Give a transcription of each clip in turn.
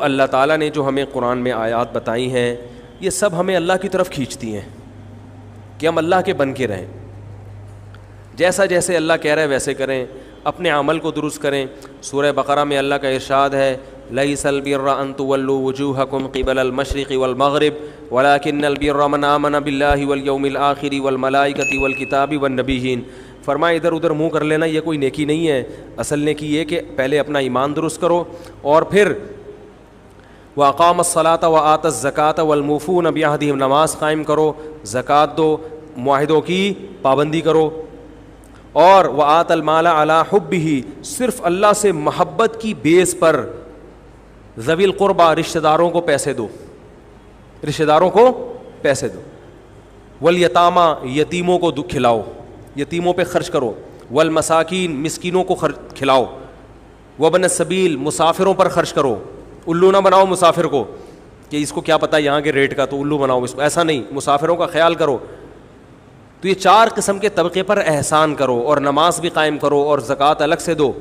اللہ تعالیٰ نے جو ہمیں قرآن میں آیات بتائی ہیں یہ سب ہمیں اللہ کی طرف کھینچتی ہیں کہ ہم اللہ کے بن کے رہیں, جیسا جیسے اللہ کہہ رہا ہے ویسے کریں, اپنے عمل کو درست کریں. سورہ بقرہ میں اللہ کا ارشاد ہے لیس البر ان تولوا وجوہکم قبل المشرق والمغرب ولکن البر من آمن باللہ والیوم الآخر والملائکۃ والکتاب والنبیین. فرمایا ادھر ادھر منہ کر لینا یہ کوئی نیکی نہیں ہے, اصل نیکی یہ کہ پہلے اپنا ایمان درست کرو اور پھر وَأَقَامَ الصَّلَاةَ وَآتَى الزَّكَاةَ وَالْمُوفُونَ بِعَهْدِهِمْ, نماز قائم کرو, زکوٰۃ دو, معاہدوں کی پابندی کرو, اور وَآتَى الْمَالَ عَلَىٰ حُبِّهِ, صرف اللہ سے محبت کی بیس پر ذوی القربہ رشتہ داروں کو پیسے دو, رشتہ داروں کو پیسے دو. والیتامى, یتیموں کو کھلاؤ, یتیموں پہ خرچ کرو. والمساکین, مسکینوں کو کھلاؤ. وابن السبیل, مسافروں پر خرچ کرو. الو نہ بناؤ مسافر کو کہ اس کو کیا پتہ یہاں کے ریٹ کا تو الو بناؤ اس کو, ایسا نہیں, مسافروں کا خیال کرو. تو یہ 4 قسم کے طبقے پر احسان کرو, اور نماز بھی قائم کرو, اور زکوٰۃ الگ سے دو.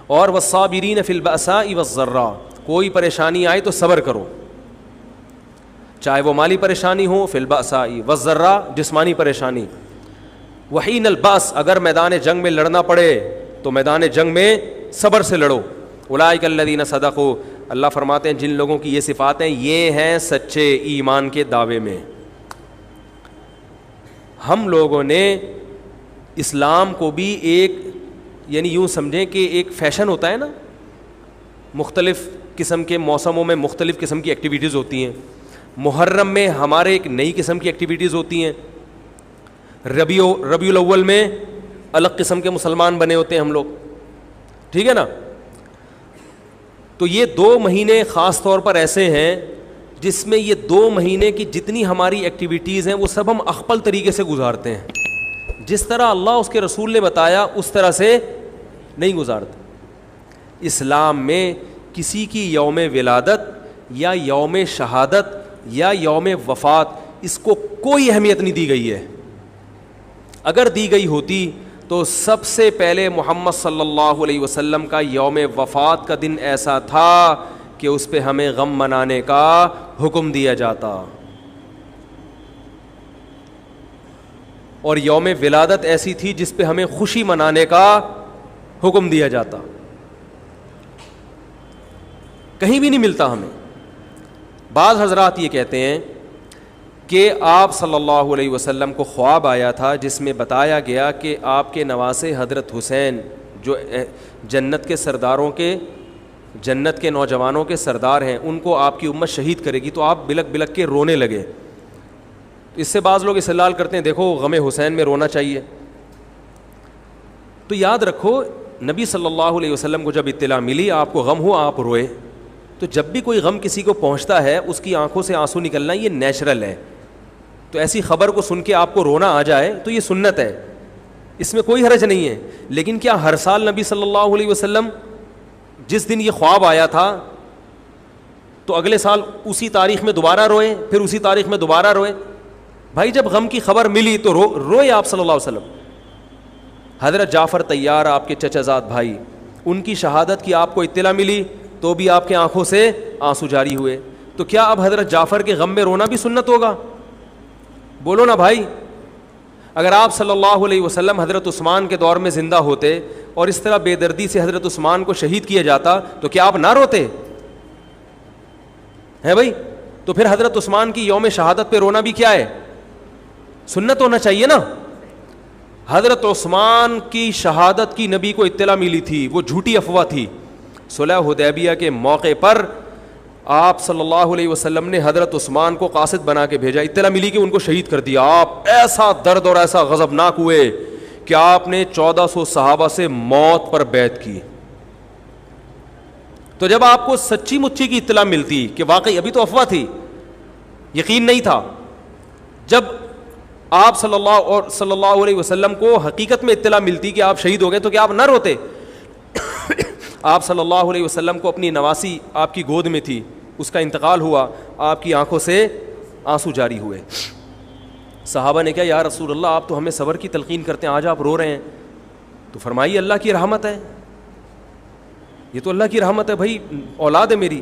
اور والصابرین فی البأساء والضراء, کوئی پریشانی آئے تو صبر کرو, چاہے وہ مالی پریشانی ہو, فی البأساء والضراء جسمانی پریشانی. وحین البأس, اگر میدان جنگ میں لڑنا پڑے تو میدان جنگ میں صبر سے لڑو. اولئک الذین صدقوا, اللہ فرماتے ہیں جن لوگوں کی یہ صفات ہیں یہ ہیں سچے ایمان کے دعوے میں. ہم لوگوں نے اسلام کو بھی ایک, یعنی یوں سمجھیں کہ ایک فیشن ہوتا ہے نا, مختلف قسم کے موسموں میں مختلف قسم کی ایکٹیویٹیز ہوتی ہیں. محرم میں ہمارے ایک نئی قسم کی ایکٹیویٹیز ہوتی ہیں, ربیع الاول میں الگ قسم کے مسلمان بنے ہوتے ہیں ہم لوگ, ٹھیک ہے نا. تو یہ 2 مہینے خاص طور پر ایسے ہیں جس میں یہ 2 مہینے کی جتنی ہماری ایکٹیویٹیز ہیں وہ سب ہم اخپل طریقے سے گزارتے ہیں, جس طرح اللہ اس کے رسول نے بتایا اس طرح سے نہیں گزارتے. اسلام میں کسی کی یوم ولادت یا یوم شہادت یا یوم وفات اس کو کوئی اہمیت نہیں دی گئی ہے. اگر دی گئی ہوتی تو سب سے پہلے محمد صلی اللہ علیہ وسلم کا یوم وفات کا دن ایسا تھا کہ اس پہ ہمیں غم منانے کا حکم دیا جاتا, اور یوم ولادت ایسی تھی جس پہ ہمیں خوشی منانے کا حکم دیا جاتا. کہیں بھی نہیں ملتا ہمیں. بعض حضرات یہ کہتے ہیں کہ آپ صلی اللہ علیہ وسلم کو خواب آیا تھا جس میں بتایا گیا کہ آپ کے نواسے حضرت حسین جو جنت کے سرداروں کے, جنت کے نوجوانوں کے سردار ہیں, ان کو آپ کی امت شہید کرے گی. تو آپ بلک بلک کے رونے لگے. اس سے بعض لوگ استدلال کرتے ہیں دیکھو غم حسین میں رونا چاہیے. تو یاد رکھو نبی صلی اللہ علیہ وسلم کو جب اطلاع ملی آپ کو غم ہو آپ روئے, تو جب بھی کوئی غم کسی کو پہنچتا ہے اس کی آنکھوں سے آنسو نکلنا یہ نیچرل ہے. تو ایسی خبر کو سن کے آپ کو رونا آ جائے تو یہ سنت ہے, اس میں کوئی حرج نہیں ہے. لیکن کیا ہر سال نبی صلی اللہ علیہ وسلم جس دن یہ خواب آیا تھا تو اگلے سال اسی تاریخ میں دوبارہ روئے, پھر اسی تاریخ میں دوبارہ روئے؟ بھائی جب غم کی خبر ملی تو روئے آپ صلی اللہ علیہ وسلم. حضرت جعفر طیار آپ کے چچا زاد بھائی, ان کی شہادت کی آپ کو اطلاع ملی تو بھی آپ کے آنکھوں سے آنسو جاری ہوئے. تو کیا اب حضرت جعفر کے غم میں رونا بھی سنت ہوگا؟ بولو نا بھائی. اگر آپ صلی اللہ علیہ وسلم حضرت عثمان کے دور میں زندہ ہوتے اور اس طرح بے دردی سے حضرت عثمان کو شہید کیا جاتا تو کیا آپ نہ روتے ہیں بھائی؟ تو پھر حضرت عثمان کی یوم شہادت پہ رونا بھی کیا ہے؟ سنت ہونا چاہیے نا. حضرت عثمان کی شہادت کی نبی کو اطلاع ملی تھی, وہ جھوٹی افواہ تھی. صلح حدیبیہ کے موقع پر آپ صلی اللہ علیہ وسلم نے حضرت عثمان کو قاصد بنا کے بھیجا, اطلاع ملی کہ ان کو شہید کر دیا. آپ ایسا درد اور ایسا غضبناک ہوئے کہ آپ نے 1400 صحابہ سے موت پر بیعت کی. تو جب آپ کو سچی مچی کی اطلاع ملتی کہ واقعی, ابھی تو افواہ تھی, یقین نہیں تھا, جب آپ صلی اللہ علیہ وسلم کو حقیقت میں اطلاع ملتی کہ آپ شہید ہو گئے تو کیا آپ نہ روتے؟ آپ صلی اللہ علیہ وسلم کو اپنی نواسی آپ کی گود میں تھی, اس کا انتقال ہوا, آپ کی آنکھوں سے آنسو جاری ہوئے. صحابہ نے کہا یا رسول اللہ آپ تو ہمیں صبر کی تلقین کرتے ہیں, آج آپ رو رہے ہیں. تو فرمائیے اللہ کی رحمت ہے, یہ تو اللہ کی رحمت ہے بھائی، اولاد ہے میری.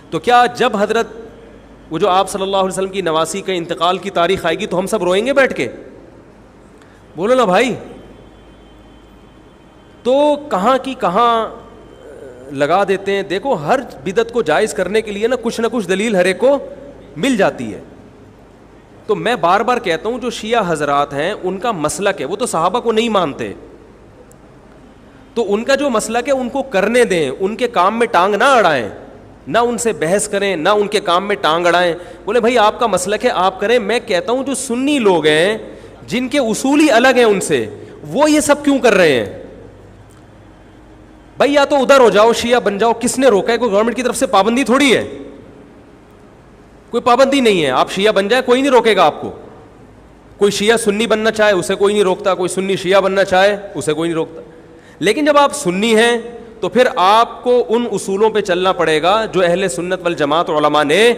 تو کیا جب حضرت وہ جو آپ صلی اللہ علیہ وسلم کی نواسی کا انتقال کی تاریخ آئے گی تو ہم سب روئیں گے بیٹھ کے؟ بولو نا بھائی. تو کہاں کی کہاں لگا دیتے ہیں. دیکھو ہر بدعت کو جائز کرنے کے لیے نا کچھ دلیل ہر ایک کو مل جاتی ہے. تو میں بار بار کہتا ہوں جو شیعہ حضرات ہیں ان کا مسلک ہے، وہ تو صحابہ کو نہیں مانتے، تو ان کا جو مسلک ہے ان کو کرنے دیں، ان کے کام میں ٹانگ نہ اڑائیں، نہ ان سے بحث کریں، نہ ان کے کام میں ٹانگ اڑائیں. بولے بھائی آپ کا مسلک ہے آپ کریں. میں کہتا ہوں جو سنی لوگ ہیں جن کے اصول ہی الگ ہیں ان سے، وہ یہ سب کیوں کر رہے ہیں؟ بھائی یا تو ادھر ہو جاؤ، شیعہ بن جاؤ. کس نے روکا ہے؟ کوئی گورنمنٹ کی طرف سے پابندی تھوڑی ہے، کوئی پابندی نہیں ہے. آپ شیعہ بن جائے کوئی نہیں روکے گا آپ کو. کوئی شیعہ سنی بننا چاہے اسے کوئی نہیں روکتا، کوئی سنی شیعہ بننا چاہے اسے کوئی نہیں روکتا. لیکن جب آپ سنی ہیں تو پھر آپ کو ان اصولوں پہ چلنا پڑے گا جو اہل سنت والجماعت علماء نے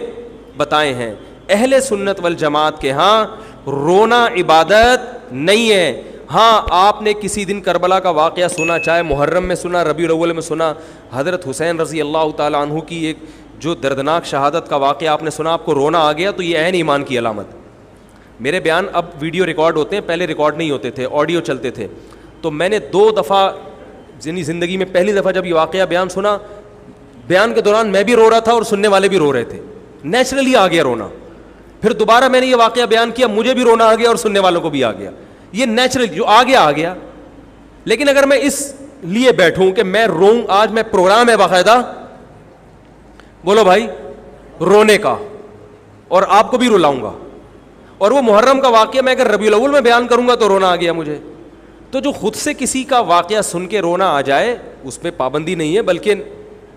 بتائے ہیں. اہل سنت والجماعت کے ہاں رونا عبادت نہیں ہے. ہاں آپ نے کسی دن کربلا کا واقعہ سنا، چاہے محرم میں سنا، ربیع الاول میں سنا، حضرت حسین رضی اللہ تعالیٰ عنہ کی ایک جو دردناک شہادت کا واقعہ آپ نے سنا، آپ کو رونا آ گیا، تو یہ عین ایمان کی علامت. میرے بیان اب ویڈیو ریکارڈ ہوتے ہیں، پہلے ریکارڈ نہیں ہوتے تھے، آڈیو چلتے تھے. تو میں نے 2 دفعہ زندگی میں پہلی دفعہ جب یہ واقعہ بیان سنا، بیان کے دوران میں بھی رو رہا تھا اور سننے والے بھی رو رہے تھے. نیچرلی آ گیا رونا. پھر دوبارہ میں نے یہ واقعہ بیان کیا، مجھے بھی رونا آ گیا اور سننے والوں کو بھی آ گیا. یہ نیچرل جو آ گیا. لیکن اگر میں اس لیے بیٹھوں کہ میں روؤں، آج میں پروگرام ہے باقاعدہ، بولو بھائی، رونے کا، اور آپ کو بھی رلاؤں گا. اور وہ محرم کا واقعہ میں اگر ربیع الاول میں بیان کروں گا تو رونا آ گیا مجھے. تو جو خود سے کسی کا واقعہ سن کے رونا آ جائے اس پہ پابندی نہیں ہے، بلکہ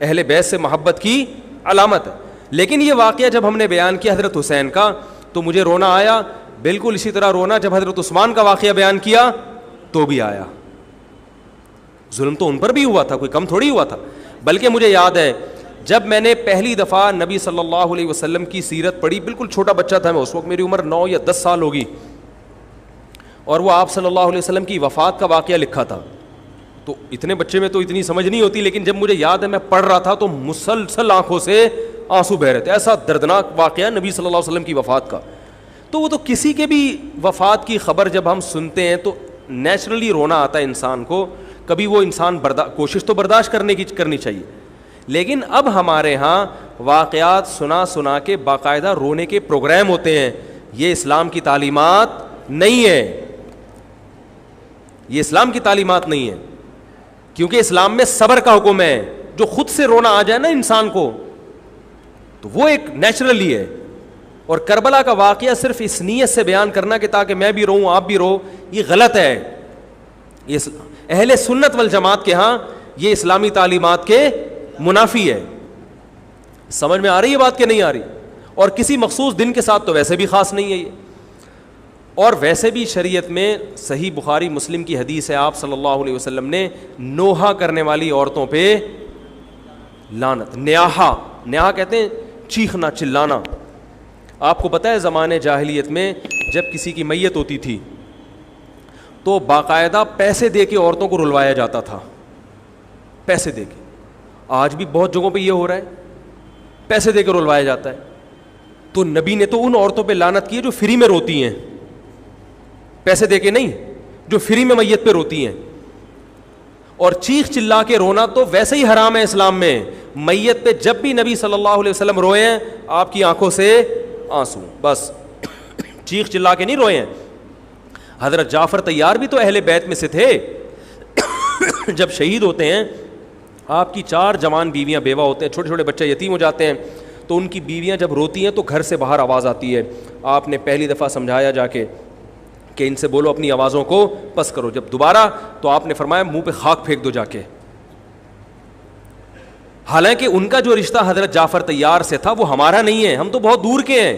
اہل بیت سے محبت کی علامت ہے. لیکن یہ واقعہ جب ہم نے بیان کیا حضرت حسین کا تو مجھے رونا آیا. بالکل اسی طرح رونا جب حضرت عثمان کا واقعہ بیان کیا تو بھی آیا. ظلم تو ان پر بھی ہوا تھا، کوئی کم تھوڑی ہوا تھا. بلکہ مجھے یاد ہے جب میں نے پہلی دفعہ نبی صلی اللہ علیہ وسلم کی سیرت پڑھی، بالکل چھوٹا بچہ تھا میں اس وقت، میری عمر 9 یا 10 سال ہوگی، اور وہ آپ صلی اللہ علیہ وسلم کی وفات کا واقعہ لکھا تھا. تو اتنے بچے میں تو اتنی سمجھ نہیں ہوتی، لیکن جب مجھے یاد ہے میں پڑھ رہا تھا تو مسلسل آنکھوں سے آنسو بہ رہے تھے. ایسا دردناک واقعہ نبی صلی اللہ علیہ وسلم کی وفات کا. تو وہ تو کسی کے بھی وفات کی خبر جب ہم سنتے ہیں تو نیچرلی رونا آتا ہے انسان کو. کبھی وہ انسان کوشش تو برداشت کرنی چاہیے. لیکن اب ہمارے ہاں واقعات سنا کے باقاعدہ رونے کے پروگرام ہوتے ہیں. یہ اسلام کی تعلیمات نہیں ہے، یہ اسلام کی تعلیمات نہیں ہے. کیونکہ اسلام میں صبر کا حکم ہے. جو خود سے رونا آ جائے نا انسان کو تو وہ ایک نیچرلی ہے. اور کربلا کا واقعہ صرف اس نیت سے بیان کرنا کہ تاکہ میں بھی روؤں آپ بھی رو، یہ غلط ہے. یہ اہل سنت والجماعت کے ہاں یہ اسلامی تعلیمات کے منافی ہے. سمجھ میں آ رہی ہے بات کہ نہیں آ رہی؟ اور کسی مخصوص دن کے ساتھ تو ویسے بھی خاص نہیں ہے یہ. اور ویسے بھی شریعت میں صحیح بخاری مسلم کی حدیث ہے، آپ صلی اللہ علیہ وسلم نے نوحہ کرنے والی عورتوں پہ لعنت. نیاحہ کہتے ہیں چیخنا چلانا. آپ کو پتہ ہے زمانے جاہلیت میں جب کسی کی میت ہوتی تھی تو باقاعدہ پیسے دے کے عورتوں کو رلوایا جاتا تھا، پیسے دے کے. آج بھی بہت جگہوں پہ یہ ہو رہا ہے، پیسے دے کے رلوایا جاتا ہے. تو نبی نے تو ان عورتوں پہ لعنت کی ہے جو فری میں روتی ہیں، پیسے دے کے نہیں، جو فری میں میت پہ روتی ہیں. اور چیخ چلا کے رونا تو ویسے ہی حرام ہے اسلام میں. میت پہ جب بھی نبی صلی اللہ علیہ وسلم روئے ہیں آپ کی آنکھوں سے آنسو، بس چیخ چلا کے نہیں روئے ہیں. حضرت جعفر طیار بھی تو اہل بیت میں سے تھے. جب شہید ہوتے ہیں آپ کی 4 جوان بیویاں بیوہ ہوتے ہیں، چھوٹے چھوٹے بچے یتیم ہو جاتے ہیں، تو ان کی بیویاں جب روتی ہیں تو گھر سے باہر آواز آتی ہے. آپ نے پہلی دفعہ سمجھایا جا کے کہ ان سے بولو اپنی آوازوں کو پس کرو. جب دوبارہ تو آپ نے فرمایا منہ پہ خاک پھینک دو جا کے. حالانکہ ان کا جو رشتہ حضرت جعفر طیار سے تھا وہ ہمارا نہیں ہے، ہم تو بہت دور کے ہیں.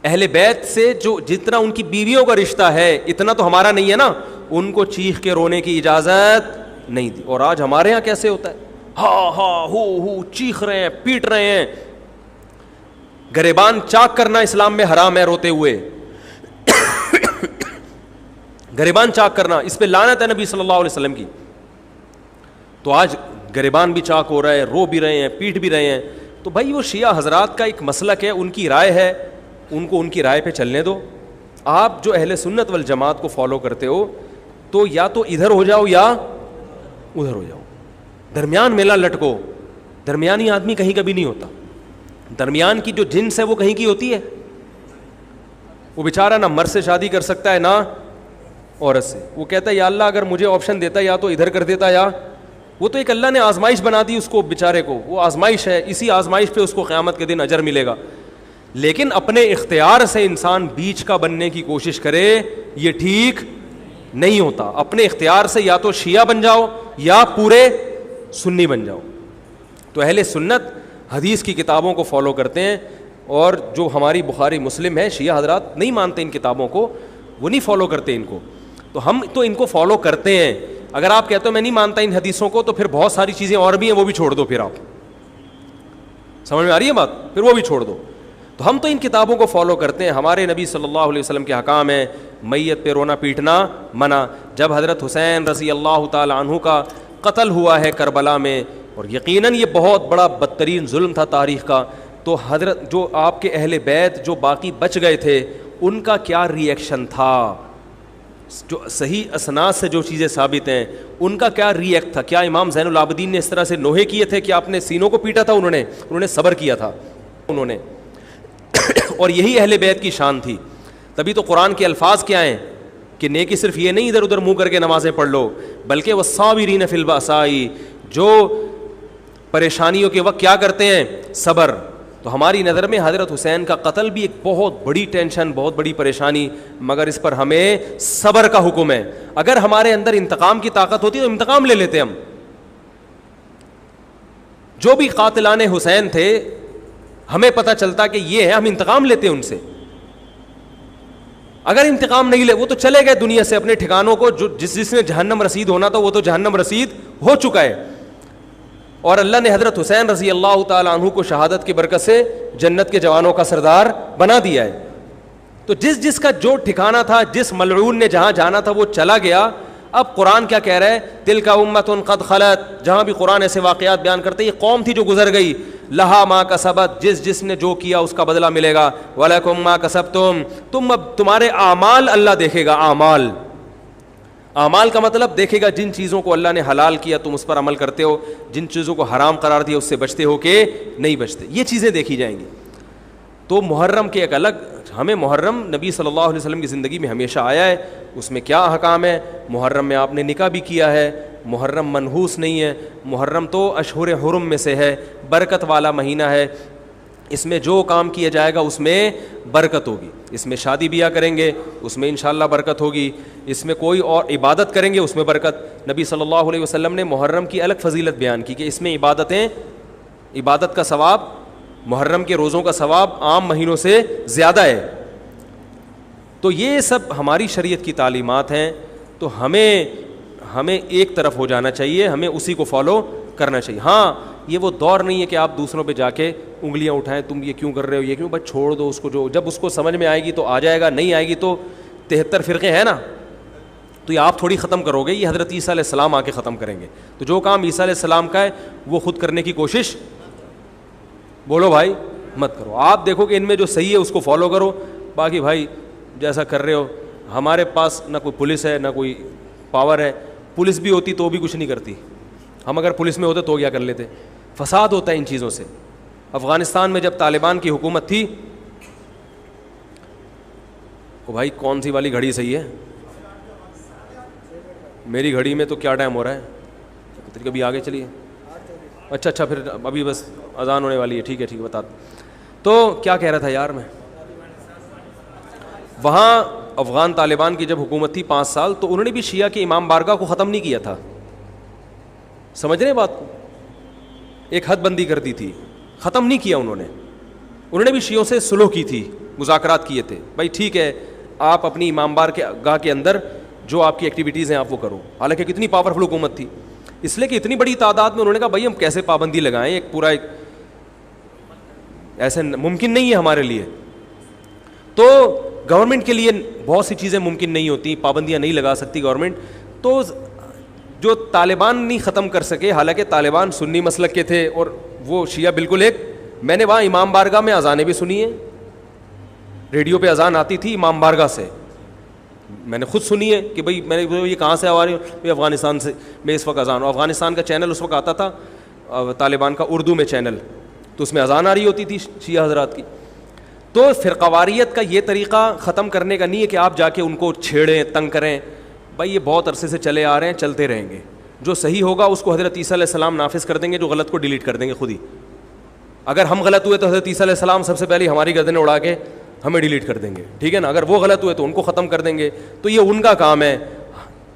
اہل بیت سے جو جتنا ان کی بیویوں کا رشتہ ہے اتنا تو ہمارا نہیں ہے نا. ان کو چیخ کے رونے کی اجازت نہیں دی. اور آج ہمارے ہاں کیسے ہوتا ہے، ہا ہو چیخ رہے ہیں، پیٹ رہے ہیں. گریبان چاک کرنا اسلام میں حرام ہے روتے ہوئے. گریبان چاک کرنا اس پہ لعنت ہے نبی صلی اللہ علیہ وسلم کی. تو آج گریبان بھی چاک ہو رہا ہے, رو بھی رہے ہیں, پیٹ بھی رہے ہیں. تو بھائی وہ شیعہ حضرات کا ایک مسلک ہے, ان کی رائے ہے, ان کو ان کی رائے پہ چلنے دو. آپ جو اہل سنت والجماعت کو فالو کرتے ہو تو یا تو ادھر ہو جاؤ یا ادھر ہو جاؤ, درمیان میلہ لٹکو. درمیانی آدمی کہیں کبھی نہیں ہوتا. درمیان کی جو جنس ہے وہ کہیں کی ہوتی ہے. وہ بیچارہ نہ مرد سے شادی کر سکتا ہے نہ عورت سے. وہ کہتا ہے یا اللہ اگر مجھے آپشن دیتا یا تو ادھر کر دیتا, یا وہ تو ایک اللہ نے آزمائش بنا دی اس کو بیچارے کو, وہ آزمائش ہے, اسی آزمائش پہ اس کو قیامت کے دن اجر ملے گا. لیکن اپنے اختیار سے انسان بیچ کا بننے کی کوشش کرے, یہ ٹھیک نہیں ہوتا. اپنے اختیار سے یا تو شیعہ بن جاؤ یا پورے سنی بن جاؤ. تو اہل سنت حدیث کی کتابوں کو فالو کرتے ہیں, اور جو ہماری بخاری مسلم ہے شیعہ حضرات نہیں مانتے ان کتابوں کو, وہ نہیں فالو کرتے ان کو. تو ہم تو ان کو فالو کرتے ہیں. اگر آپ کہتے ہو میں نہیں مانتا ان حدیثوں کو, تو پھر بہت ساری چیزیں اور بھی ہیں وہ بھی چھوڑ دو. پھر آپ سمجھ میں آ رہی ہے بات, پھر وہ بھی چھوڑ دو. تو ہم تو ان کتابوں کو فالو کرتے ہیں. ہمارے نبی صلی اللہ علیہ وسلم کے احکام ہیں, میت پہ رونا پیٹنا منع. جب حضرت حسین رضی اللہ تعالی عنہ کا قتل ہوا ہے کربلا میں, اور یقیناً یہ بہت بڑا بدترین ظلم تھا تاریخ کا, تو حضرت جو آپ کے اہل بیت جو باقی بچ گئے تھے ان کا کیا ری ایکشن تھا, جو صحیح اسناد سے جو چیزیں ثابت ہیں ان کا کیا ری ایکٹ تھا. کیا امام زین العابدین نے اس طرح سے نوحے کیے تھے کہ آپ نے سینوں کو پیٹا تھا؟ انہوں نے صبر کیا تھا انہوں نے. اور یہی اہل بیت کی شان تھی. تبھی تو قرآن کے الفاظ کیا ہیں کہ نیکی صرف یہ نہیں ادھر ادھر منہ کر کے نمازیں پڑھ لو, بلکہ والصابرین فی البأساء, جو پریشانیوں کے وقت کیا کرتے ہیں, صبر. تو ہماری نظر میں حضرت حسین کا قتل بھی ایک بہت بڑی ٹینشن, بہت بڑی پریشانی, مگر اس پر ہمیں صبر کا حکم ہے. اگر ہمارے اندر انتقام کی طاقت ہوتی تو انتقام لے لیتے ہم. جو بھی قاتلان حسین تھے ہمیں پتہ چلتا کہ یہ ہے, ہم انتقام لیتے ان سے. اگر انتقام نہیں لے, وہ تو چلے گئے دنیا سے اپنے ٹھکانوں کو, جو جس نے جہنم رسید ہونا تھا وہ تو جہنم رسید ہو چکا ہے. اور اللہ نے حضرت حسین رضی اللہ تعالی عنہ کو شہادت کی برکت سے جنت کے جوانوں کا سردار بنا دیا ہے. تو جس کا جو ٹھکانہ تھا, جس ملعون نے جہاں جانا تھا وہ چلا گیا. اب قرآن کیا کہہ رہا ہے, تلک امۃ قد خلت. جہاں بھی قرآن ایسے واقعات بیان کرتے یہ قوم تھی جو گزر گئی, لہا ما کسبت, جس نے جو کیا اس کا بدلہ ملے گا, ولکم ما کسبتم, تم اب تمہارے اعمال اللہ دیکھے گا. اعمال کا مطلب دیکھے گا جن چیزوں کو اللہ نے حلال کیا تم اس پر عمل کرتے ہو, جن چیزوں کو حرام قرار دیا اس سے بچتے ہو کہ نہیں بچتے, یہ چیزیں دیکھی جائیں گی. تو محرم کے ایک الگ, ہمیں محرم نبی صلی اللہ علیہ وسلم کی زندگی میں ہمیشہ آیا ہے, اس میں کیا احکام ہے. محرم میں آپ نے نکاح بھی کیا ہے, محرم منحوس نہیں ہے. محرم تو اشہر حرم میں سے ہے, برکت والا مہینہ ہے. اس میں جو کام کیا جائے گا اس میں برکت ہوگی. اس میں شادی بیاہ کریں گے اس میں انشاءاللہ برکت ہوگی. اس میں کوئی اور عبادت کریں گے اس میں برکت. نبی صلی اللہ علیہ وسلم نے محرم کی الگ فضیلت بیان کی کہ اس میں عبادت کا ثواب, محرم کے روزوں کا ثواب عام مہینوں سے زیادہ ہے. تو یہ سب ہماری شریعت کی تعلیمات ہیں. تو ہمیں ایک طرف ہو جانا چاہیے, ہمیں اسی کو فالو کرنا چاہیے. ہاں یہ وہ دور نہیں ہے کہ آپ دوسروں پہ جا کے انگلیاں اٹھائیں, تم یہ کیوں کر رہے ہو, یہ کیوں, بس چھوڑ دو اس کو, جو جب اس کو سمجھ میں آئے گی تو آ جائے گا, نہیں آئے گی تو 73 فرقے ہیں نا, تو یہ آپ تھوڑی ختم کرو گے, یہ حضرت عیسیٰ علیہ السلام آ کے ختم کریں گے. تو جو کام عیسیٰ علیہ السلام کا ہے وہ خود کرنے کی کوشش بولو بھائی مت کرو. آپ دیکھو کہ ان میں جو صحیح ہے اس کو فالو کرو, باقی بھائی جیسا کر رہے ہو. ہمارے پاس نہ کوئی پولیس ہے نہ کوئی پاور ہے, پولیس بھی ہوتی تو بھی کچھ نہیں کرتی. ہم اگر پولیس میں ہوتے تو کیا کر لیتے. فساد ہوتا ہے ان چیزوں سے. افغانستان میں جب طالبان کی حکومت تھی, او بھائی کون سی والی گھڑی صحیح ہے, میری گھڑی میں تو کیا ٹائم ہو رہا ہے, کبھی آگے چلیے. اچھا پھر ابھی بس اذان ہونے والی ہے, ٹھیک ہے بتا. تو کیا کہہ رہا تھا یار میں, وہاں افغان طالبان کی جب حکومت تھی 5 سال, تو انہوں نے بھی شیعہ کی امام بارگاہ کو ختم نہیں کیا تھا. سمجھ رہے بات کو, ایک حد بندی کر دی تھی, ختم نہیں کیا انہوں نے بھی شیعوں سے صلح کی تھی, مذاکرات کیے تھے. بھائی ٹھیک ہے آپ اپنی امام بارگاہ کے اندر جو آپ کی ایکٹیویٹیز ہیں آپ وہ کرو. حالانکہ کتنی پاورفل حکومت تھی, اس لیے کہ اتنی بڑی تعداد میں انہوں نے کہا بھائی ہم کیسے پابندی لگائیں, ایک پورا ایسے ممکن نہیں ہے ہمارے لیے. تو گورنمنٹ کے لیے بہت سی چیزیں ممکن نہیں ہوتی, پابندیاں نہیں لگا سکتی گورنمنٹ. تو جو طالبان نہیں ختم کر سکے, حالانکہ طالبان سنی مسلک کے تھے اور وہ شیعہ بالکل ایک. میں نے وہاں امام بارگاہ میں اذانیں بھی سنی ہیں, ریڈیو پہ اذان آتی تھی امام بارگاہ سے, میں نے خود سنی ہے کہ بھائی میں نے یہ کہاں سے آ رہی ہوں, افغانستان سے میں اس وقت اذان ہوں. افغانستان کا چینل اس وقت آتا تھا طالبان کا اردو میں چینل, تو اس میں اذان آ رہی ہوتی تھی شیعہ حضرات کی. تو فرقواریت کا یہ طریقہ ختم کرنے کا نہیں ہے کہ آپ جا کے ان کو چھیڑیں, تنگ کریں. بھائی یہ بہت عرصے سے چلے آ رہے ہیں, چلتے رہیں گے. جو صحیح ہوگا اس کو حضرت عیسیٰ علیہ السلام نافذ کر دیں گے, جو غلط کو ڈیلیٹ کر دیں گے خود ہی. اگر ہم غلط ہوئے تو حضرت عیسیٰ علیہ السلام سب سے پہلے ہماری گردنیں اڑا کے ہمیں ڈیلیٹ کر دیں گے, ٹھیک ہے نا. اگر وہ غلط ہوئے تو ان کو ختم کر دیں گے. تو یہ ان کا کام ہے,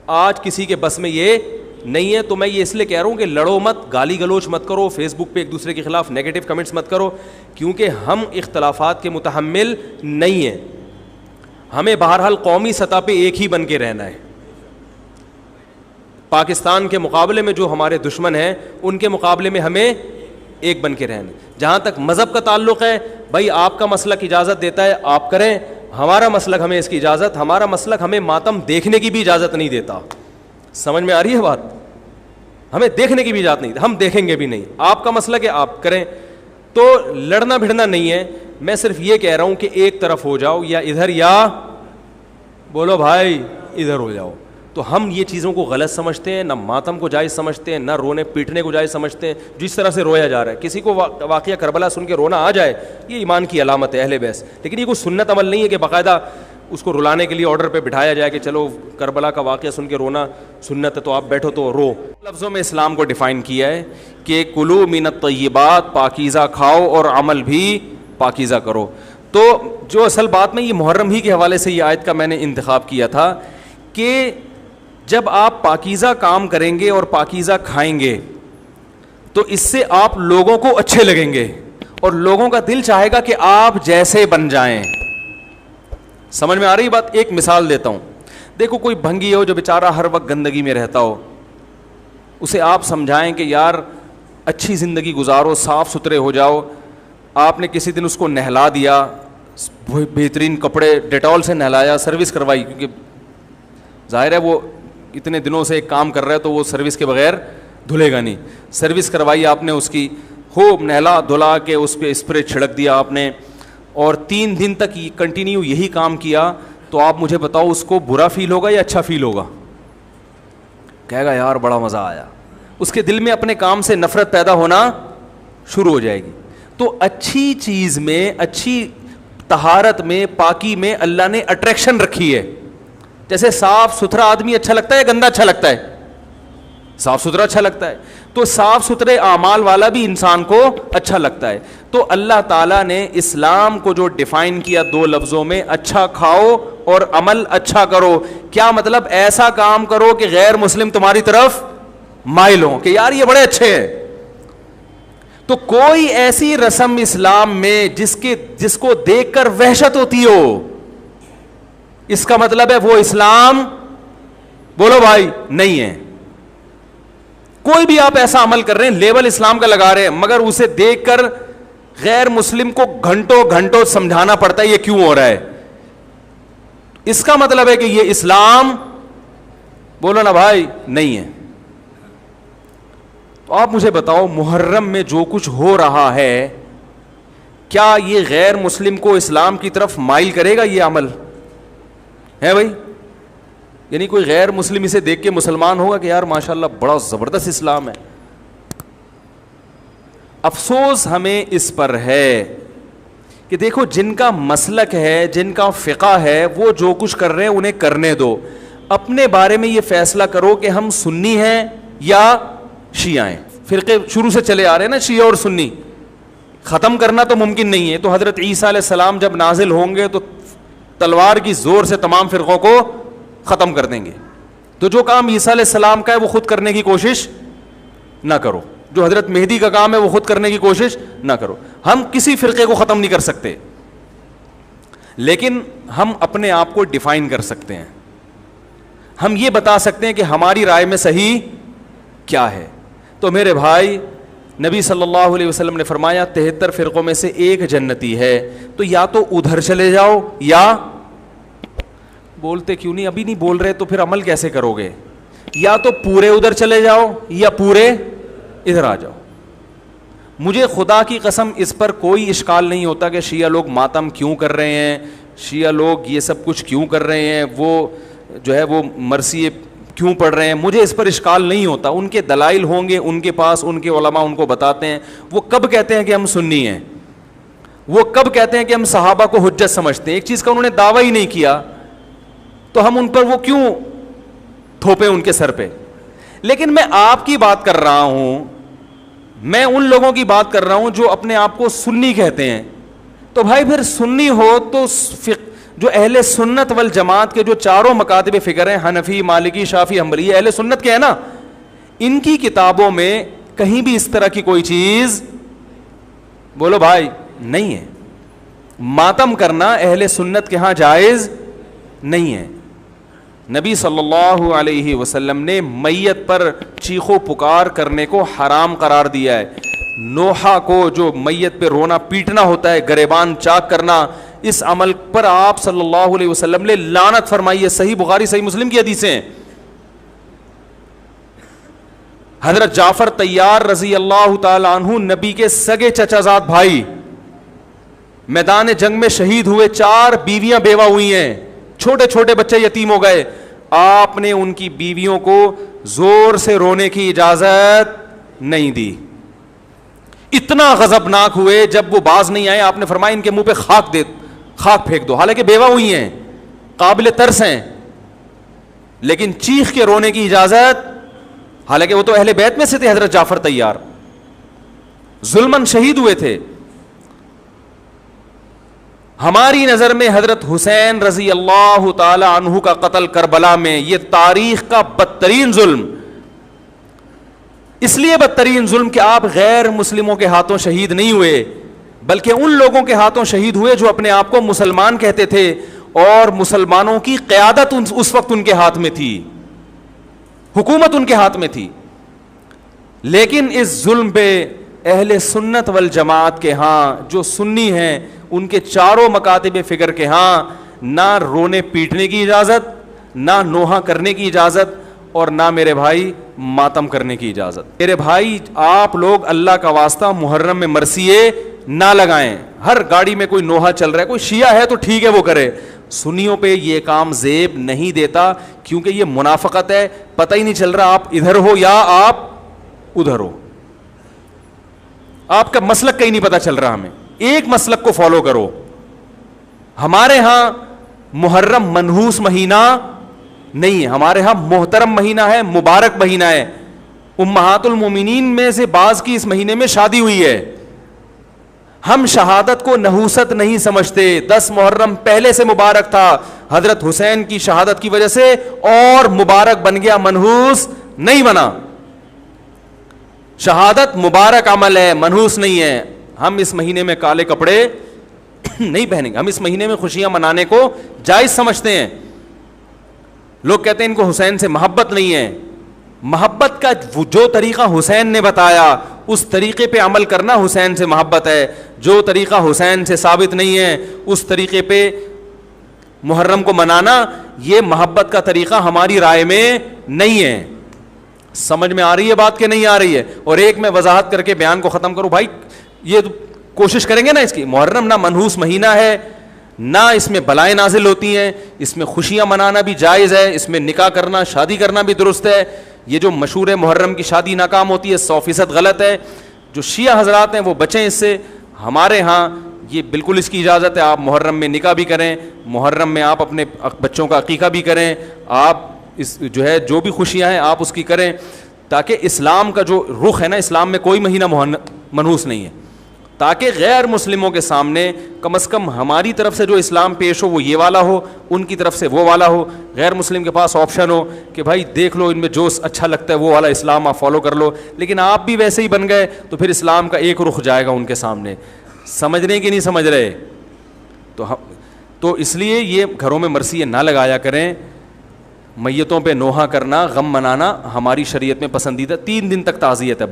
آج کسی کے بس میں یہ نہیں ہے. تو میں یہ اس لیے کہہ رہا ہوں کہ لڑو مت, گالی گلوچ مت کرو, فیس بک پہ ایک دوسرے کے خلاف نیگیٹو کمنٹس مت کرو, کیونکہ ہم اختلافات کے متحمل نہیں ہیں. ہمیں بہرحال قومی سطح پہ ایک ہی بن کے رہنا ہے. پاکستان کے مقابلے میں جو ہمارے دشمن ہیں ان کے مقابلے میں ہمیں ایک بن کے رہنا. جہاں تک مذہب کا تعلق ہے, بھائی آپ کا مسلک اجازت دیتا ہے آپ کریں, ہمارا مسلک ہمیں اس کی اجازت, ہمارا مسلک ہمیں ماتم دیکھنے کی بھی اجازت نہیں دیتا. سمجھ میں آ رہی ہے بات؟ ہمیں دیکھنے کی بھی اجازت نہیں, ہم دیکھیں گے بھی نہیں. آپ کا مسلک ہے آپ کریں. تو لڑنا بھڑنا نہیں ہے. میں صرف یہ کہہ رہا ہوں کہ ایک طرف ہو جاؤ, یا ادھر یا بولو بھائی ادھر ہو جاؤ. تو ہم یہ چیزوں کو غلط سمجھتے ہیں, نہ ماتم کو جائز سمجھتے ہیں, نہ رونے پیٹنے کو جائز سمجھتے ہیں. جس طرح سے رویا جا رہا ہے, کسی کو واقعہ کربلا سن کے رونا آ جائے, یہ ایمان کی علامت ہے اہل بیت. لیکن یہ کوئی سنت عمل نہیں ہے کہ باقاعدہ اس کو رلانے کے لیے آرڈر پہ بٹھایا جائے کہ چلو کربلا کا واقعہ سن کے رونا سنت ہے تو آپ بیٹھو تو رو. لفظوں میں اسلام کو ڈیفائن کیا ہے کہ کلو من الطیبات, پاکیزہ کھاؤ اور عمل بھی پاکیزہ کرو. تو جو اصل بات میں یہ محرم ہی کے حوالے سے یہ آیت کا میں نے انتخاب کیا تھا کہ جب آپ پاکیزہ کام کریں گے اور پاکیزہ کھائیں گے تو اس سے آپ لوگوں کو اچھے لگیں گے اور لوگوں کا دل چاہے گا کہ آپ جیسے بن جائیں. سمجھ میں آ رہی بات؟ ایک مثال دیتا ہوں. دیکھو کوئی بھنگی ہو جو بیچارہ ہر وقت گندگی میں رہتا ہو, اسے آپ سمجھائیں کہ یار اچھی زندگی گزارو, صاف ستھرے ہو جاؤ. آپ نے کسی دن اس کو نہلا دیا, بہترین کپڑے ڈیٹول سے نہلایا, سروس کروائی, کیونکہ ظاہر ہے وہ اتنے دنوں سے ایک کام کر رہا ہے تو وہ سروس کے بغیر دھلے گا نہیں. سروس کروائی آپ نے اس کی, خوب نہلا دھلا کے اس پہ اسپرے چھڑک دیا آپ نے, اور 3 دن تک کنٹینیو یہی کام کیا, تو آپ مجھے بتاؤ اس کو برا فیل ہوگا یا اچھا فیل ہوگا؟ کہے گا یار بڑا مزہ آیا. اس کے دل میں اپنے کام سے نفرت پیدا ہونا شروع ہو جائے گی. تو اچھی چیز میں, اچھی طہارت میں, پاکی میں اللہ نے اٹریکشن رکھی ہے. جیسے صاف ستھرا آدمی اچھا لگتا ہے, گندا اچھا لگتا ہے؟ صاف ستھرا اچھا لگتا ہے. تو صاف ستھرے اعمال والا بھی انسان کو اچھا لگتا ہے. تو اللہ تعالیٰ نے اسلام کو جو ڈیفائن کیا 2 لفظوں میں, اچھا کھاؤ اور عمل اچھا کرو. کیا مطلب؟ ایسا کام کرو کہ غیر مسلم تمہاری طرف مائل ہوں کہ یار یہ بڑے اچھے ہیں. تو کوئی ایسی رسم اسلام میں جس کو دیکھ کر وحشت ہوتی ہو, اس کا مطلب ہے وہ اسلام, بولو بھائی, نہیں ہے. کوئی بھی آپ ایسا عمل کر رہے ہیں, لیبل اسلام کا لگا رہے ہیں, مگر اسے دیکھ کر غیر مسلم کو گھنٹوں گھنٹوں سمجھانا پڑتا ہے یہ کیوں ہو رہا ہے, اس کا مطلب ہے کہ یہ اسلام, بولو نا بھائی, نہیں ہے. تو آپ مجھے بتاؤ محرم میں جو کچھ ہو رہا ہے, کیا یہ غیر مسلم کو اسلام کی طرف مائل کرے گا؟ یہ عمل ہے بھائی؟ یعنی کوئی غیر مسلم اسے دیکھ کے مسلمان ہوگا کہ یار ماشاءاللہ بڑا زبردست اسلام ہے؟ افسوس ہمیں اس پر ہے کہ دیکھو جن کا مسلک ہے, جن کا فقہ ہے, وہ جو کچھ کر رہے ہیں انہیں کرنے دو. اپنے بارے میں یہ فیصلہ کرو کہ ہم سنی ہیں یا شیعہ ہیں. فرقے شروع سے چلے آ رہے ہیں نا, شیعہ اور سنی, ختم کرنا تو ممکن نہیں ہے. تو حضرت عیسیٰ علیہ السلام جب نازل ہوں گے تو تلوار کی زور سے تمام فرقوں کو ختم کر دیں گے. تو جو کام عیسیٰ علیہ السلام کا ہے وہ خود کرنے کی کوشش نہ کرو, جو حضرت مہدی کا کام ہے وہ خود کرنے کی کوشش نہ کرو. ہم کسی فرقے کو ختم نہیں کر سکتے, لیکن ہم اپنے آپ کو ڈیفائن کر سکتے ہیں. ہم یہ بتا سکتے ہیں کہ ہماری رائے میں صحیح کیا ہے. تو میرے بھائی, نبی صلی اللہ علیہ وسلم نے فرمایا 73 فرقوں میں سے ایک جنتی ہے. تو یا تو ادھر چلے جاؤ, یا بولتے کیوں نہیں, ابھی نہیں بول رہے تو پھر عمل کیسے کرو گے؟ یا تو پورے ادھر چلے جاؤ یا پورے ادھر آ جاؤ. مجھے خدا کی قسم اس پر کوئی اشکال نہیں ہوتا کہ شیعہ لوگ ماتم کیوں کر رہے ہیں, شیعہ لوگ یہ سب کچھ کیوں کر رہے ہیں, وہ جو ہے وہ مرثیے کیوں پڑھ رہے ہیں, مجھے اس پر اشکال نہیں ہوتا. ان کے دلائل ہوں گے ان کے پاس, ان کے علماء ان کو بتاتے ہیں. وہ کب کہتے ہیں کہ ہم سنی ہیں, وہ کب کہتے ہیں کہ ہم صحابہ کو حجت سمجھتے ہیں؟ ایک چیز کا انہوں نے دعویٰ ہی نہیں کیا تو ہم ان پر وہ کیوں تھوپے ان کے سر پہ. لیکن میں آپ کی بات کر رہا ہوں, میں ان لوگوں کی بات کر رہا ہوں جو اپنے آپ کو سنی کہتے ہیں. تو بھائی پھر سنی ہو تو جو اہل سنت والجماعت کے جو چاروں مکاتب فکر ہیں, حنفی, مالکی, شافعی, حنبلی, اہل سنت کے ہیں نا, ان کی کتابوں میں کہیں بھی اس طرح کی کوئی چیز بولو بھائی نہیں ہے. ماتم کرنا اہل سنت کے ہاں جائز نہیں ہے. نبی صلی اللہ علیہ وسلم نے میت پر چیخ و پکار کرنے کو حرام قرار دیا ہے. نوحہ کو جو میت پہ رونا پیٹنا ہوتا ہے, گریبان چاک کرنا, اس عمل پر آپ صلی اللہ علیہ وسلم نے لعنت فرمائی ہے. صحیح بخاری صحیح مسلم کی حدیثیں ہیں. حضرت جعفر طیار رضی اللہ تعالی عنہ نبی کے سگے چچا زاد بھائی میدان جنگ میں شہید ہوئے, 4 بیویاں بیوہ ہوئی ہیں, چھوٹے چھوٹے بچے یتیم ہو گئے. آپ نے ان کی بیویوں کو زور سے رونے کی اجازت نہیں دی. اتنا غضبناک ہوئے جب وہ باز نہیں آئے, آپ نے فرمایا ان کے منہ پہ خاک پھینک دو. حالانکہ بیوہ ہوئی ہیں, قابل ترس ہیں, لیکن چیخ کے رونے کی اجازت, حالانکہ وہ تو اہل بیت میں سے تھے. حضرت جعفر طیار ظلماً شہید ہوئے تھے. ہماری نظر میں حضرت حسین رضی اللہ تعالی عنہ کا قتل کربلا میں یہ تاریخ کا بدترین ظلم, اس لیے بدترین ظلم کہ آپ غیر مسلموں کے ہاتھوں شہید نہیں ہوئے بلکہ ان لوگوں کے ہاتھوں شہید ہوئے جو اپنے آپ کو مسلمان کہتے تھے, اور مسلمانوں کی قیادت اس وقت ان کے ہاتھ میں تھی, حکومت ان کے ہاتھ میں تھی. لیکن اس ظلم پہ اہل سنت والجماعت کے ہاں جو سنی ہیں, ان کے چاروں مکاتب فکر کے ہاں نہ رونے پیٹنے کی اجازت, نہ نوحہ کرنے کی اجازت, اور نہ میرے بھائی ماتم کرنے کی اجازت. میرے بھائی آپ لوگ اللہ کا واسطہ محرم میں مرثیے نہ لگائیں. ہر گاڑی میں کوئی نوحہ چل رہا ہے, کوئی شیعہ ہے تو ٹھیک ہے وہ کرے, سنیوں پہ یہ کام زیب نہیں دیتا, کیونکہ یہ منافقت ہے. پتہ ہی نہیں چل رہا آپ ادھر ہو یا آپ ادھر ہو, آپ کا مسلک کہیں نہیں پتہ چل رہا. ہمیں ایک مسلک کو فالو کرو. ہمارے ہاں محرم منحوس مہینہ نہیں ہے, ہمارے ہاں محترم مہینہ ہے, مبارک مہینہ ہے. امہات المومنین میں سے بعض کی اس مہینے میں شادی ہوئی ہے. ہم شہادت کو نحوست نہیں سمجھتے. 10 محرم پہلے سے مبارک تھا, حضرت حسین کی شہادت کی وجہ سے اور مبارک بن گیا, منحوس نہیں بنا. شہادت مبارک عمل ہے, منحوس نہیں ہے. ہم اس مہینے میں کالے کپڑے نہیں پہنیں گے, ہم اس مہینے میں خوشیاں منانے کو جائز سمجھتے ہیں. لوگ کہتے ہیں ان کو حسین سے محبت نہیں ہے. محبت کا جو طریقہ حسین نے بتایا اس طریقے پہ عمل کرنا حسین سے محبت ہے. جو طریقہ حسین سے ثابت نہیں ہے اس طریقے پہ محرم کو منانا یہ محبت کا طریقہ ہماری رائے میں نہیں ہے. سمجھ میں آ رہی ہے بات کہ نہیں آ رہی ہے؟ اور ایک میں وضاحت کر کے بیان کو ختم کروں. بھائی یہ کوشش کریں گے نا اس کی, محرم نہ منحوس مہینہ ہے, نہ اس میں بلائیں نازل ہوتی ہیں, اس میں خوشیاں منانا بھی جائز ہے, اس میں نکاح کرنا شادی کرنا بھی درست ہے. یہ جو مشہور ہے محرم کی شادی ناکام ہوتی ہے 100% غلط ہے. جو شیعہ حضرات ہیں وہ بچیں اس سے. ہمارے ہاں یہ بالکل اس کی اجازت ہے, آپ محرم میں نکاح بھی کریں, محرم میں آپ اپنے بچوں کا عقیقہ بھی کریں, آپ اس جو ہے جو بھی خوشیاں ہیں آپ اس کی کریں, تاکہ اسلام کا جو رخ ہے نا, اسلام میں کوئی مہینہ منحوس نہیں ہے, تاکہ غیر مسلموں کے سامنے کم از کم ہماری طرف سے جو اسلام پیش ہو وہ یہ والا ہو, ان کی طرف سے وہ والا ہو. غیر مسلم کے پاس آپشن ہو کہ بھائی دیکھ لو ان میں جو اچھا لگتا ہے وہ والا اسلام آپ فالو کر لو, لیکن آپ بھی ویسے ہی بن گئے تو پھر اسلام کا ایک رخ جائے گا ان کے سامنے. سمجھنے کی نہیں سمجھ رہے؟ تو اس لیے یہ گھروں میں مرثیے نہ لگایا کریں. میتوں پہ نوحہ کرنا, غم منانا ہماری شریعت میں پسندیدہ. 3 دن تک تعزیت ہے.